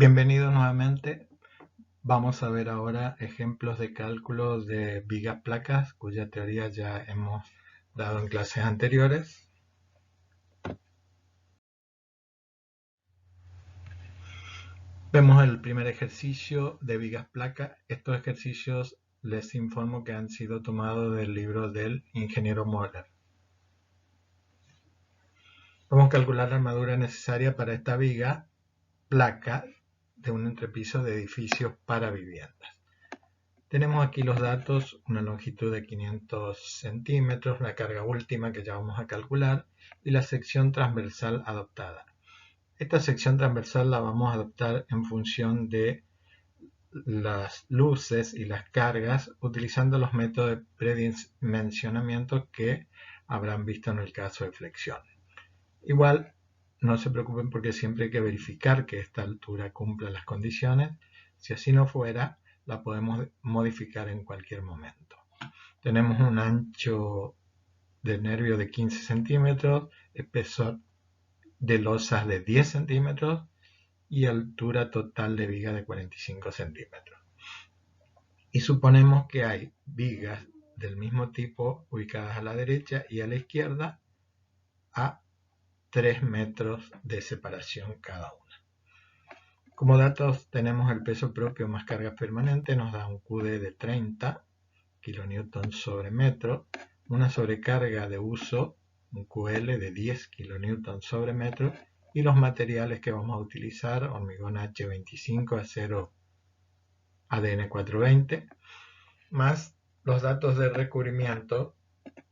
Bienvenidos nuevamente. Vamos a ver ahora ejemplos de cálculo de vigas placas, cuya teoría ya hemos dado en clases anteriores. Vemos el primer ejercicio de vigas placas. Estos ejercicios les informo que han sido tomados del libro del ingeniero Moller. Vamos a calcular la armadura necesaria para esta viga placa de un entrepiso de edificios para viviendas. Tenemos aquí los datos, una longitud de 500 centímetros, la carga última que ya vamos a calcular y la sección transversal adoptada. Esta sección transversal la vamos a adoptar en función de las luces y las cargas utilizando los métodos de predimensionamiento que habrán visto en el caso de flexión. Igual, no se preocupen porque siempre hay que verificar que esta altura cumpla las condiciones. Si así no fuera, la podemos modificar en cualquier momento. Tenemos un ancho de nervio de 15 centímetros, espesor de losas de 10 centímetros y altura total de viga de 45 centímetros. Y suponemos que hay vigas del mismo tipo ubicadas a la derecha y a la izquierda a 3 metros de separación cada una. Como datos tenemos el peso propio más carga permanente, nos da un QD de 30 kN sobre metro, una sobrecarga de uso, un QL de 10 kN sobre metro, y los materiales que vamos a utilizar, hormigón H25, acero ADN 420, más los datos de recubrimiento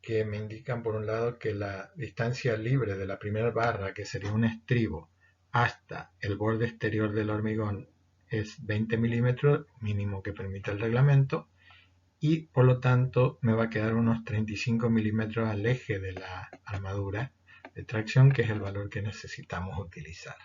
que me indican por un lado que la distancia libre de la primera barra, que sería un estribo, hasta el borde exterior del hormigón es 20 milímetros, mínimo que permite el reglamento, y por lo tanto me va a quedar unos 35 milímetros al eje de la armadura de tracción, que es el valor que necesitamos utilizar.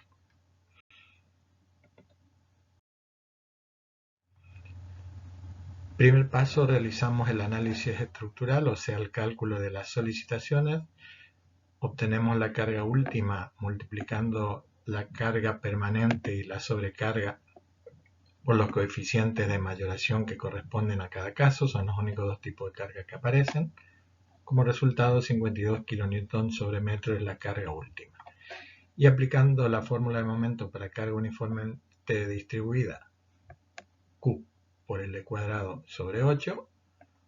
Primer paso, realizamos el análisis estructural, o sea, el cálculo de las solicitaciones. Obtenemos la carga última multiplicando la carga permanente y la sobrecarga por los coeficientes de mayoración que corresponden a cada caso. Son los únicos dos tipos de carga que aparecen. Como resultado, 52 kN sobre metro es la carga última. Y aplicando la fórmula de momento para carga uniformemente distribuida, Q por L cuadrado sobre 8,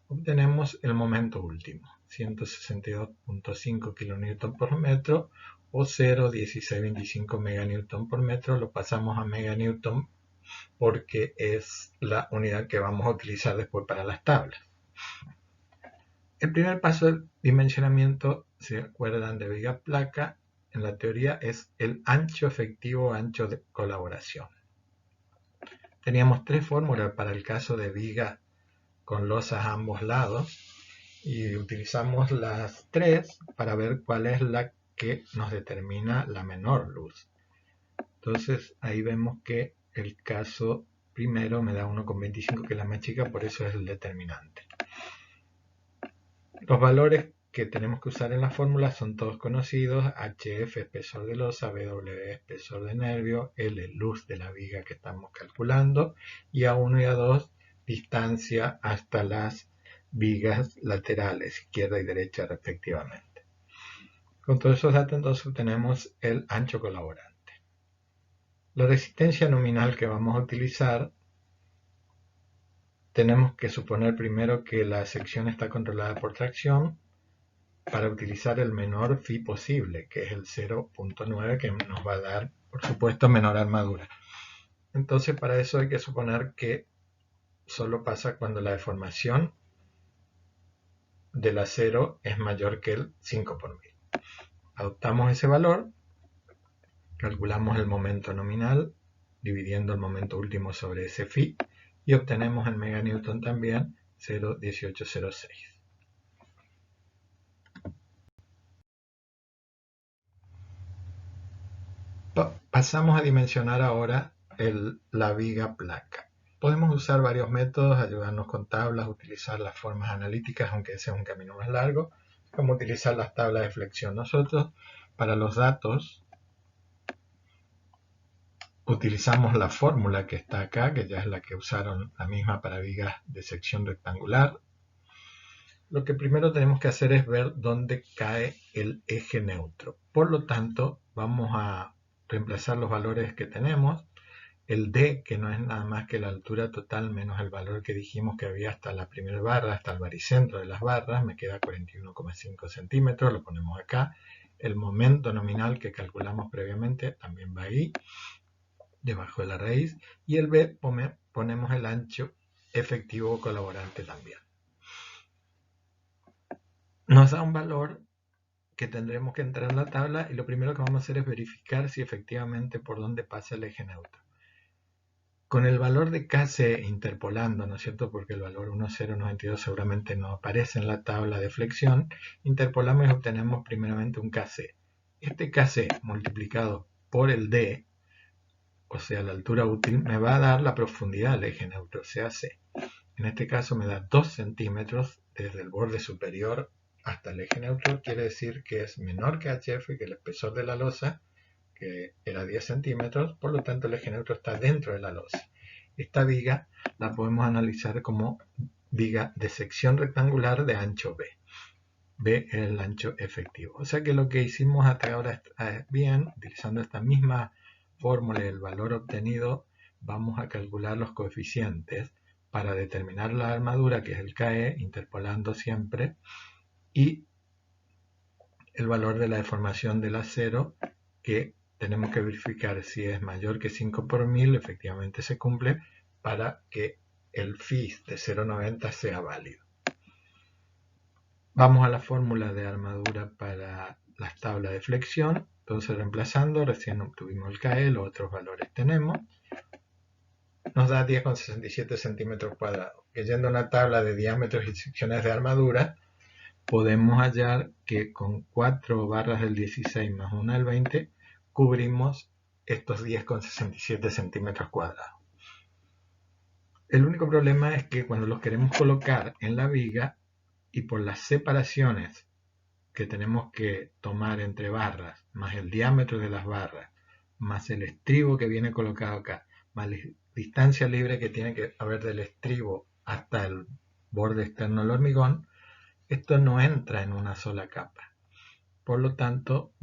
obtenemos el momento último, 162.5 kN por metro o 0,1625 MN por metro. Lo pasamos a meganewton porque es la unidad que vamos a utilizar después para las tablas. El primer paso del dimensionamiento, si acuerdan de viga placa, en la teoría es el ancho efectivo o ancho de colaboración. Teníamos tres fórmulas para el caso de viga con losas a ambos lados y utilizamos las tres para ver cuál es la que nos determina la menor luz. Entonces ahí vemos que el caso primero me da 1,25, que es la más chica, por eso es el determinante. Los valores que tenemos que usar en la fórmula son todos conocidos: HF espesor de losa, BW espesor de nervio, L luz de la viga que estamos calculando, y A1 y A2 distancia hasta las vigas laterales, izquierda y derecha respectivamente. Con todos esos datos entonces obtenemos el ancho colaborante. La resistencia nominal que vamos a utilizar, tenemos que suponer primero que la sección está controlada por tracción para utilizar el menor phi posible, que es el 0.9, que nos va a dar, por supuesto, menor armadura. Entonces, para eso hay que suponer que solo pasa cuando la deformación del acero es mayor que el 5 por 1000. Adoptamos ese valor, calculamos el momento nominal, dividiendo el momento último sobre ese phi, y obtenemos en meganewton también 0,1806. Pasamos a dimensionar ahora la viga placa. Podemos usar varios métodos, ayudarnos con tablas, utilizar las formas analíticas, aunque ese es un camino más largo, como utilizar las tablas de flexión. Nosotros, para los datos, utilizamos la fórmula que está acá, que ya es la que usaron la misma para vigas de sección rectangular. Lo que primero tenemos que hacer es ver dónde cae el eje neutro. Por lo tanto, vamos a reemplazar los valores que tenemos. El D, que no es nada más que la altura total menos el valor que dijimos que había hasta la primera barra, hasta el baricentro de las barras, me queda 41,5 centímetros, lo ponemos acá. El momento nominal que calculamos previamente también va ahí, debajo de la raíz. Y el B, ponemos el ancho efectivo colaborante también. Nos da un valor que tendremos que entrar en la tabla y lo primero que vamos a hacer es verificar si efectivamente por dónde pasa el eje neutro. Con el valor de KC interpolando, ¿no es cierto? Porque el valor 1092 seguramente no aparece en la tabla de flexión, interpolamos y obtenemos primeramente un KC. Este KC multiplicado por el D, o sea la altura útil, me va a dar la profundidad del eje neutro, o sea C. En este caso me da 2 centímetros desde el borde superior hasta el eje neutro, quiere decir que es menor que HF, que el espesor de la losa, que era 10 centímetros, por lo tanto el eje neutro está dentro de la losa. Esta viga la podemos analizar como viga de sección rectangular de ancho B. B es el ancho efectivo. O sea que lo que hicimos hasta ahora es bien, utilizando esta misma fórmula y el valor obtenido, vamos a calcular los coeficientes para determinar la armadura, que es el KE, interpolando siempre, y el valor de la deformación del acero, que tenemos que verificar si es mayor que 5 por 1000, efectivamente se cumple, para que el phi de 0,90 sea válido. Vamos a la fórmula de armadura para las tablas de flexión. Entonces, reemplazando, recién obtuvimos el KE, los otros valores tenemos. Nos da 10,67 centímetros cuadrados. Que yendo a una tabla de diámetros y secciones de armadura, podemos hallar que con 4 barras del 16 más una del 20 cubrimos estos 10,67 centímetros cuadrados. El único problema es que cuando los queremos colocar en la viga y por las separaciones que tenemos que tomar entre barras, más el diámetro de las barras, más el estribo que viene colocado acá, más la distancia libre que tiene que haber del estribo hasta el borde externo del hormigón, esto no entra en una sola capa. Por lo tanto,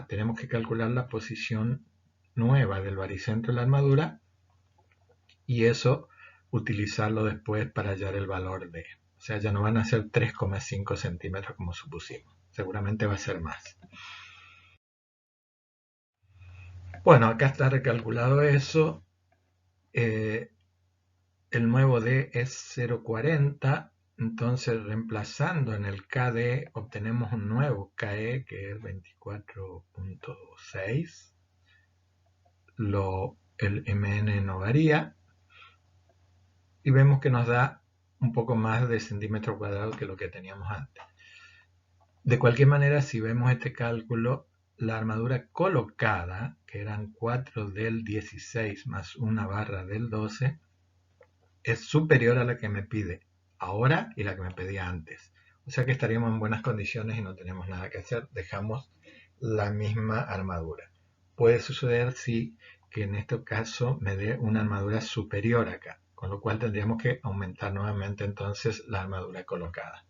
tenemos que calcular la posición nueva del baricentro de la armadura y eso utilizarlo después para hallar el valor de. O sea, ya no van a ser 3,5 centímetros como supusimos. Seguramente va a ser más. Bueno, acá está recalculado eso. El nuevo D es 0,40. Entonces, reemplazando en el KD, obtenemos un nuevo KE que es 24,6. El MN no varía. Y vemos que nos da un poco más de centímetro cuadrado que lo que teníamos antes. De cualquier manera, si vemos este cálculo, la armadura colocada, que eran 4 del 16 más una barra del 12, es superior a la que me pide ahora y la que me pedía antes. O sea que estaríamos en buenas condiciones y no tenemos nada que hacer. Dejamos la misma armadura. Puede suceder, sí, que en este caso me dé una armadura superior acá, con lo cual tendríamos que aumentar nuevamente entonces la armadura colocada.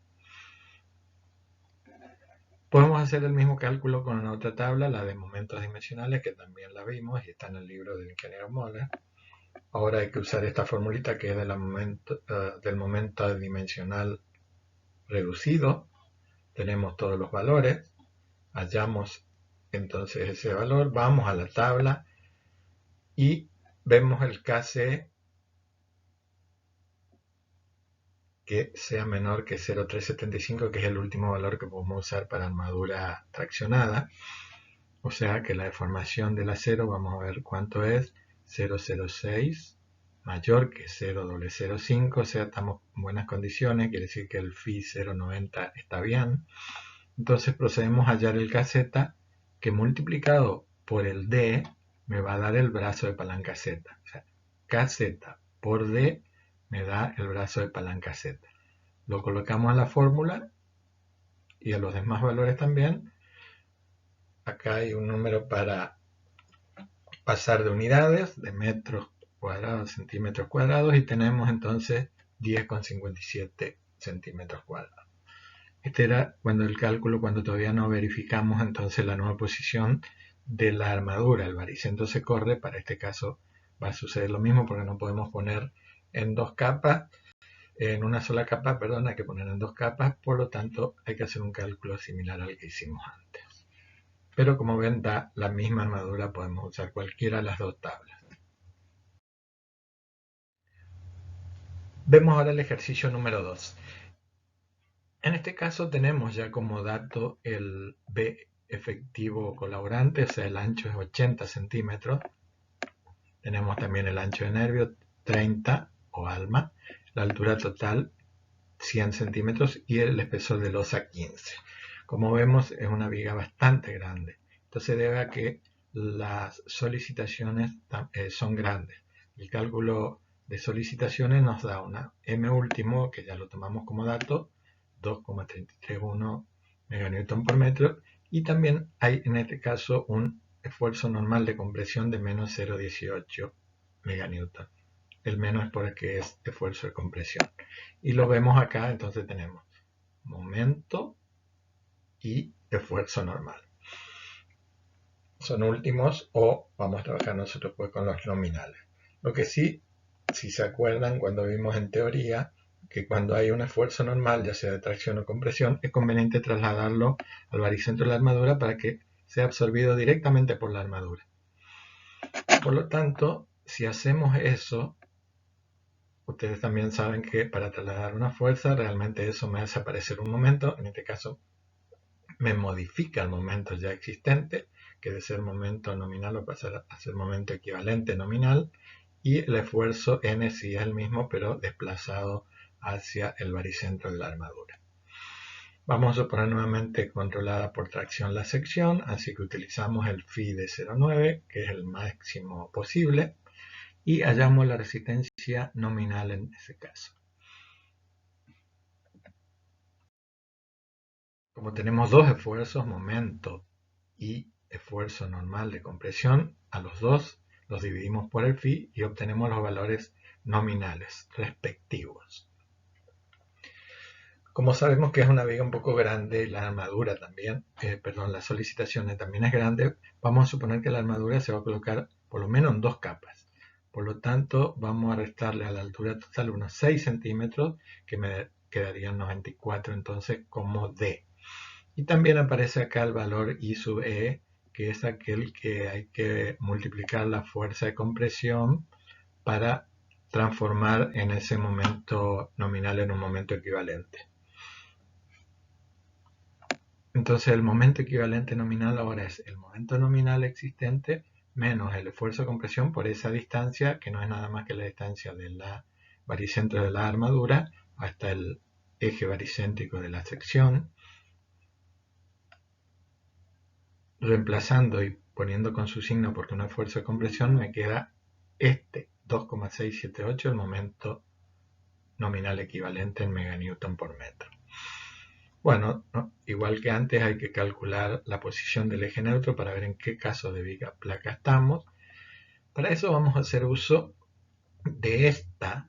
Podemos hacer el mismo cálculo con una otra tabla, la de momentos dimensionales, que también la vimos y está en el libro del ingeniero Moller. Ahora hay que usar esta formulita que es del momento dimensional reducido. Tenemos todos los valores, hallamos entonces ese valor, vamos a la tabla y vemos el KC que sea menor que 0,375, que es el último valor que podemos usar para armadura traccionada. O sea que la deformación del acero, vamos a ver cuánto es, 0,06, mayor que 0,005, o sea, estamos en buenas condiciones, quiere decir que el phi 0,90 está bien. Entonces procedemos a hallar el KZ, que multiplicado por el D me va a dar el brazo de palanca Z. O sea, KZ por D me da el brazo de palanca Z. Lo colocamos en la fórmula y a los demás valores también. Acá hay un número para pasar de unidades, de metros cuadrados, centímetros cuadrados, y tenemos entonces 10,57 centímetros cuadrados. Este era cuando el cálculo, cuando todavía no verificamos entonces la nueva posición de la armadura. El baricentro se corre, para este caso va a suceder lo mismo porque no podemos poner en dos capas, en una sola capa, perdón, hay que poner en dos capas, por lo tanto hay que hacer un cálculo similar al que hicimos antes. Pero como ven, da la misma armadura, podemos usar cualquiera de las dos tablas. Vemos ahora el ejercicio número 2. En este caso tenemos ya como dato el B efectivo colaborante, o sea, el ancho es 80 centímetros. Tenemos también el ancho de nervio 30 o alma, la altura total 100 centímetros y el espesor de losa 15. Como vemos, es una viga bastante grande. Esto se debe a que las solicitaciones son grandes. El cálculo de solicitaciones nos da una M último, que ya lo tomamos como dato, 2,331 meganewton por metro, y también hay en este caso un esfuerzo normal de compresión de menos 0,18 meganewton. El menos es porque es esfuerzo de compresión. Y lo vemos acá, entonces tenemos momento y esfuerzo normal. Son últimos o vamos a trabajar nosotros pues con los nominales. Lo que sí, si se acuerdan cuando vimos en teoría, que cuando hay un esfuerzo normal, ya sea de tracción o compresión, es conveniente trasladarlo al baricentro de la armadura para que sea absorbido directamente por la armadura. Por lo tanto, si hacemos eso, ustedes también saben que para trasladar una fuerza, realmente eso me hace aparecer un momento, en este caso me modifica el momento ya existente, que de ser momento nominal va a pasar a ser momento equivalente nominal, y el esfuerzo N sí es el mismo, pero desplazado hacia el baricentro de la armadura. Vamos a suponer nuevamente controlada por tracción la sección, así que utilizamos el phi de 0,9, que es el máximo posible, y hallamos la resistencia nominal en ese caso. Como tenemos dos esfuerzos, momento y esfuerzo normal de compresión, a los dos los dividimos por el phi y obtenemos los valores nominales respectivos. Como sabemos que es una viga un poco grande, la armadura también, las solicitaciones también es grande, vamos a suponer que la armadura se va a colocar por lo menos en dos capas. Por lo tanto, vamos a restarle a la altura total unos 6 centímetros, que me quedarían 94 entonces como D. Y también aparece acá el valor I sub E, que es aquel que hay que multiplicar la fuerza de compresión para transformar en ese momento nominal en un momento equivalente. Entonces el momento equivalente nominal ahora es el momento nominal existente menos el esfuerzo de compresión por esa distancia, que no es nada más que la distancia del baricentro de la armadura hasta el eje baricéntrico de la sección. Reemplazando y poniendo con su signo porque un esfuerzo de compresión, me queda este 2,678, el momento nominal equivalente en meganewton por metro. Bueno, igual que antes hay que calcular la posición del eje neutro para ver en qué caso de viga placa estamos. Para eso vamos a hacer uso de esta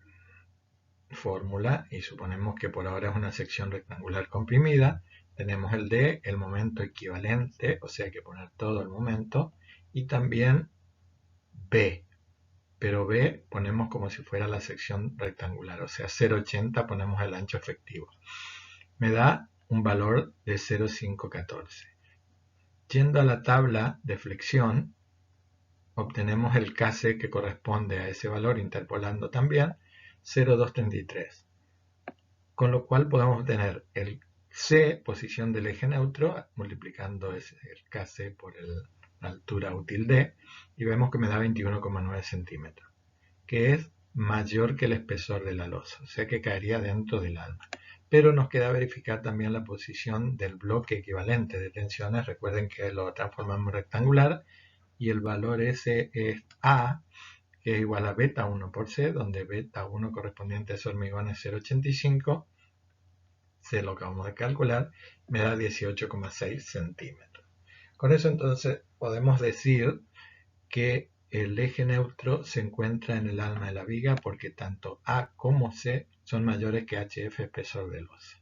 fórmula y suponemos que por ahora es una sección rectangular comprimida. Tenemos el D, el momento equivalente, o sea hay que poner todo el momento, y también B, pero B ponemos como si fuera la sección rectangular, o sea 0,80 ponemos el ancho efectivo. Me da un valor de 0,514. Yendo a la tabla de flexión, obtenemos el Kc que corresponde a ese valor, interpolando también 0,233. Con lo cual podemos obtener el C, posición del eje neutro, multiplicando el Kc por la altura útil D, y vemos que me da 21,9 centímetros, que es mayor que el espesor de la losa, o sea que caería dentro del alma. Pero nos queda verificar también la posición del bloque equivalente de tensiones. Recuerden que lo transformamos en rectangular y el valor ese es A, que es igual a beta 1 por C, donde beta 1 correspondiente a ese hormigón es 0,85. C lo acabamos de calcular, me da 18,6 centímetros. Con eso entonces podemos decir que el eje neutro se encuentra en el alma de la viga porque tanto A como C son mayores que HF espesor de losa.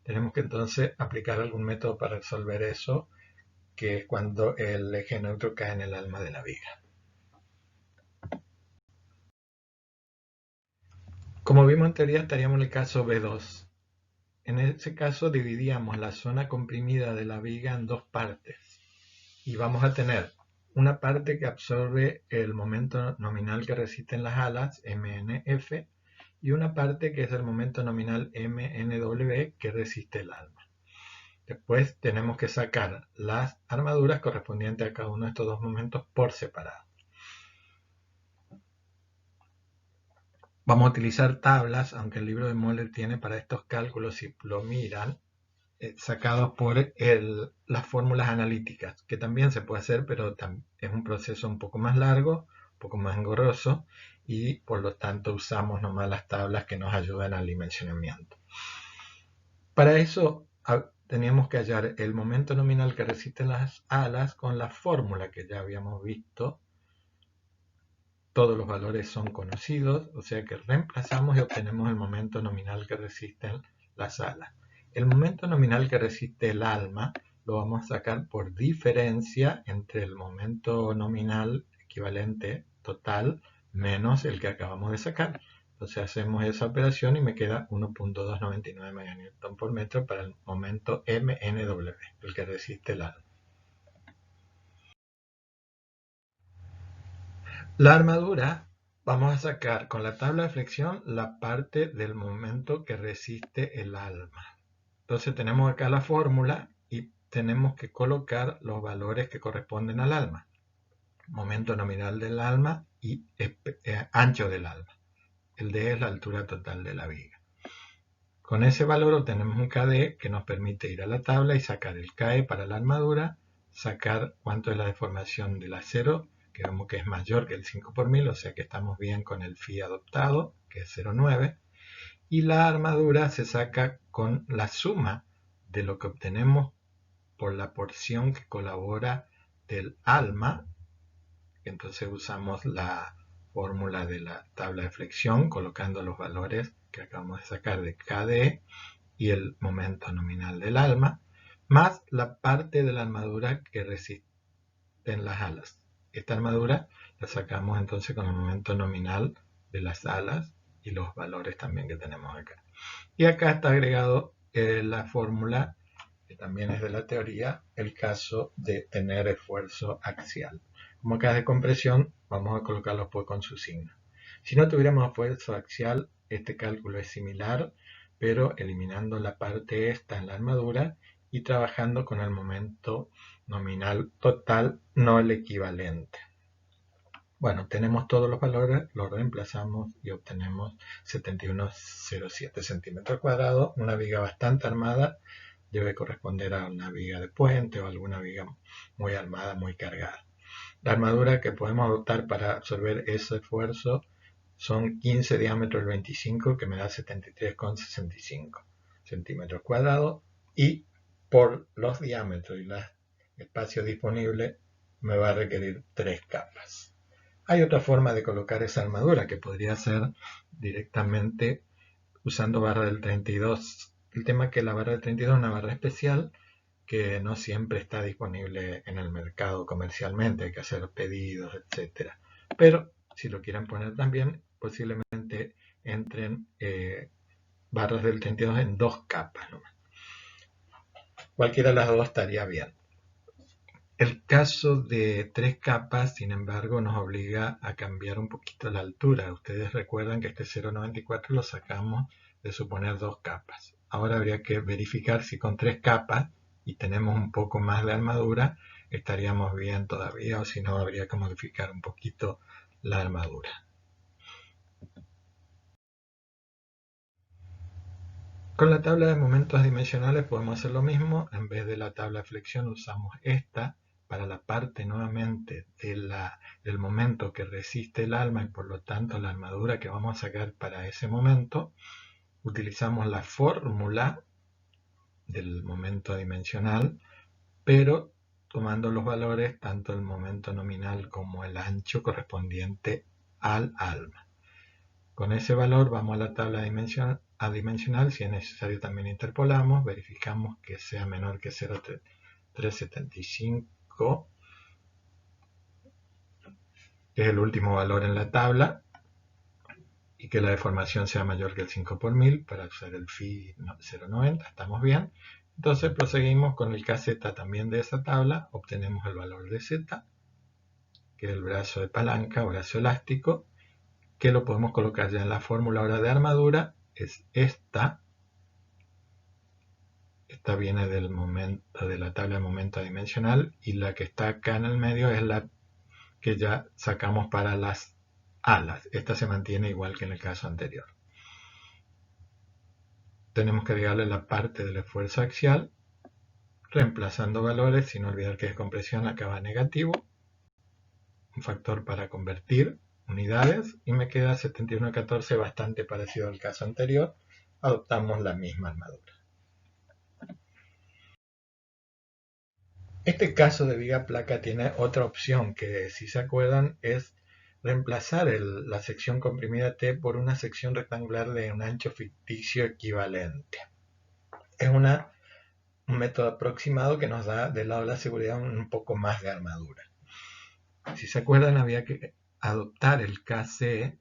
Tenemos que entonces aplicar algún método para resolver eso, que es cuando el eje neutro cae en el alma de la viga. Como vimos en teoría, estaríamos en el caso B2. En ese caso dividíamos la zona comprimida de la viga en dos partes y vamos a tener una parte que absorbe el momento nominal que resisten las alas, MNF, y una parte que es el momento nominal MNW que resiste el alma. Después tenemos que sacar las armaduras correspondientes a cada uno de estos dos momentos por separado. Vamos a utilizar tablas, aunque el libro de Moller tiene para estos cálculos, si lo miran, sacados por las fórmulas analíticas, que también se puede hacer, pero es un proceso un poco más largo, un poco más engorroso, y por lo tanto usamos nomás las tablas que nos ayudan al dimensionamiento. Para eso teníamos que hallar el momento nominal que resisten las alas con la fórmula que ya habíamos visto. Todos los valores son conocidos, o sea que reemplazamos y obtenemos el momento nominal que resisten las alas. El momento nominal que resiste el alma lo vamos a sacar por diferencia entre el momento nominal equivalente total menos el que acabamos de sacar. Entonces hacemos esa operación y me queda 1.299 MN por metro para el momento MNW, el que resiste el alma. La armadura, vamos a sacar con la tabla de flexión la parte del momento que resiste el alma. Entonces tenemos acá la fórmula y tenemos que colocar los valores que corresponden al alma. Momento nominal del alma y ancho del alma. El D es la altura total de la viga. Con ese valor obtenemos un KD que nos permite ir a la tabla y sacar el KE para la armadura, sacar cuánto es la deformación del acero, que vemos que es mayor que el 5 por 1000, o sea que estamos bien con el phi adoptado, que es 0,9, y la armadura se saca con la suma de lo que obtenemos por la porción que colabora del alma. Entonces usamos la fórmula de la tabla de flexión colocando los valores que acabamos de sacar de KD y el momento nominal del alma, más la parte de la armadura que resiste en las alas. Esta armadura la sacamos entonces con el momento nominal de las alas y los valores también que tenemos acá. Y acá está agregado la fórmula, que también es de la teoría, el caso de tener esfuerzo axial. Como acá es de compresión, vamos a colocarlos con su signo. Si no tuviéramos esfuerzo axial, este cálculo es similar, pero eliminando la parte esta en la armadura y trabajando con el momento nominal total, no el equivalente. Bueno, tenemos todos los valores, los reemplazamos y obtenemos 71,07 centímetros cuadrados. Una viga bastante armada debe corresponder a una viga de puente o alguna viga muy armada, muy cargada. La armadura que podemos adoptar para absorber ese esfuerzo son 15 diámetros del 25, que me da 73,65 centímetros cuadrados, y por los diámetros y los espacios disponibles me va a requerir 3 capas. Hay otra forma de colocar esa armadura que podría ser directamente usando barra del 32. El tema es que la barra del 32 es una barra especial que no siempre está disponible en el mercado comercialmente, hay que hacer pedidos, etc. Pero si lo quieren poner también, posiblemente entren barras del 32 en 2 capas nomás. Cualquiera de las dos estaría bien. El caso de 3 capas, sin embargo, nos obliga a cambiar un poquito la altura. Ustedes recuerdan que este 0,94 lo sacamos de suponer 2 capas. Ahora habría que verificar si con 3 capas y tenemos un poco más de armadura, estaríamos bien todavía, o si no, habría que modificar un poquito la armadura. Con la tabla de momentos dimensionales podemos hacer lo mismo. En vez de la tabla de flexión usamos esta para la parte nuevamente del momento que resiste el alma y por lo tanto la armadura que vamos a sacar para ese momento. Utilizamos la fórmula del momento dimensional, pero tomando los valores tanto el momento nominal como el ancho correspondiente al alma. Con ese valor vamos a la tabla adimensional, si es necesario también interpolamos, verificamos que sea menor que 0,375, que es el último valor en la tabla, y que la deformación sea mayor que el 5 por 1000 para usar el phi 0,90, estamos bien. Entonces proseguimos con el kz también de esa tabla, obtenemos el valor de z, que es el brazo de palanca o brazo elástico, que lo podemos colocar ya en la fórmula ahora de armadura, es esta viene del momento, de la tabla de momento adimensional, y la que está acá en el medio es la que ya sacamos para las alas. Esta se mantiene igual que en el caso anterior. Tenemos que agregarle la parte del esfuerzo axial, reemplazando valores, sin olvidar que de compresión acaba negativo, un factor para convertir unidades, y me queda 71,14, bastante parecido al caso anterior. Adoptamos la misma armadura. Este caso de viga placa tiene otra opción que, si se acuerdan, es reemplazar la sección comprimida T por una sección rectangular de un ancho ficticio equivalente. Es un método aproximado que nos da del lado de la seguridad un poco más de armadura. Si se acuerdan, había que adoptar el KC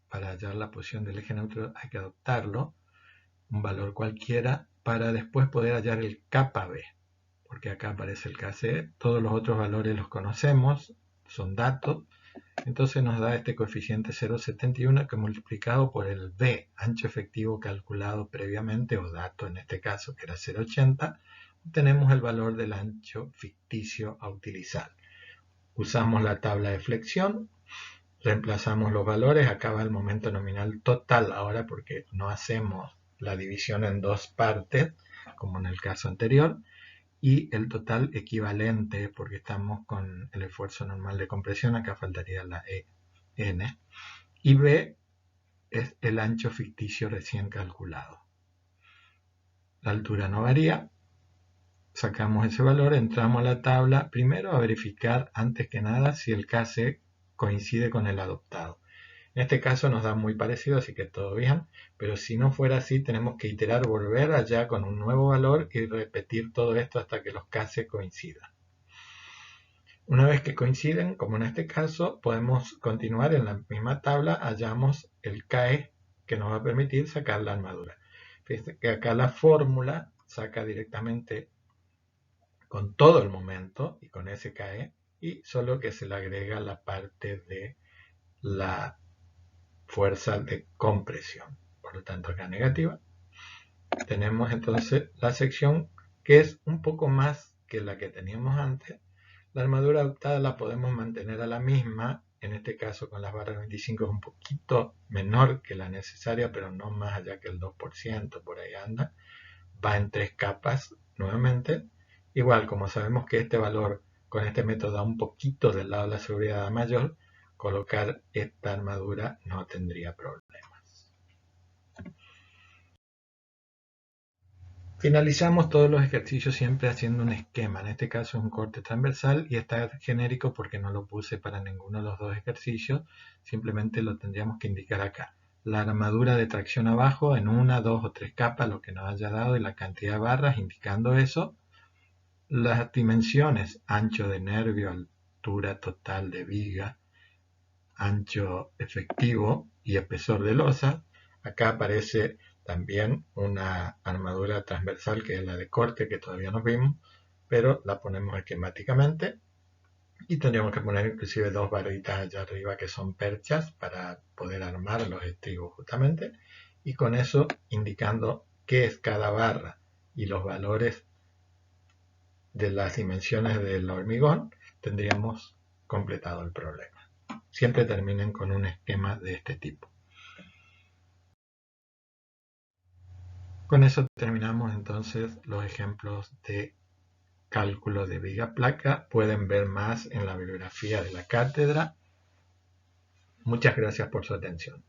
para hallar la posición del eje neutro, hay que adoptarlo, un valor cualquiera, para después poder hallar el KB, porque acá aparece el KC, todos los otros valores los conocemos, son datos, entonces nos da este coeficiente 0,71 que multiplicado por el B, ancho efectivo calculado previamente, o dato en este caso, que era 0,80, obtenemos el valor del ancho ficticio a utilizar. Usamos la tabla de flexión, reemplazamos los valores, acá va el momento nominal total ahora porque no hacemos la división en dos partes, como en el caso anterior, y el total equivalente, porque estamos con el esfuerzo normal de compresión, acá faltaría la EN, y B es el ancho ficticio recién calculado. La altura no varía, sacamos ese valor, entramos a la tabla, primero a verificar antes que nada si el KC coincide con el adoptado. En este caso nos da muy parecido, así que todo bien, pero si no fuera así tenemos que iterar, volver allá con un nuevo valor y repetir todo esto hasta que los KC coincidan. Una vez que coinciden, como en este caso, podemos continuar en la misma tabla, hallamos el KE que nos va a permitir sacar la armadura. Fíjense que acá la fórmula saca directamente con todo el momento y con ese KE, y solo que se le agrega la parte de la fuerza de compresión. Por lo tanto, acá negativa. Tenemos entonces la sección que es un poco más que la que teníamos antes. La armadura adoptada la podemos mantener a la misma, en este caso con las barras 25 es un poquito menor que la necesaria, pero no más allá que el 2%, por ahí anda. Va en 3 capas nuevamente. Igual, como sabemos que este valor con este método da un poquito del lado de la seguridad mayor, colocar esta armadura no tendría problemas. Finalizamos todos los ejercicios siempre haciendo un esquema. En este caso es un corte transversal y está genérico porque no lo puse para ninguno de los dos ejercicios. Simplemente lo tendríamos que indicar acá. La armadura de tracción abajo en 1, 2 o 3 capas, lo que nos haya dado, y la cantidad de barras indicando eso. Las dimensiones, ancho de nervio, altura total de viga, ancho efectivo y espesor de losa. Acá aparece también una armadura transversal que es la de corte, que todavía no vimos, pero la ponemos esquemáticamente, y tendríamos que poner inclusive dos barritas allá arriba que son perchas para poder armar los estribos justamente, y con eso indicando qué es cada barra y los valores de las dimensiones del hormigón, tendríamos completado el problema. Siempre terminen con un esquema de este tipo. Con eso terminamos entonces los ejemplos de cálculo de viga placa. Pueden ver más en la bibliografía de la cátedra. Muchas gracias por su atención.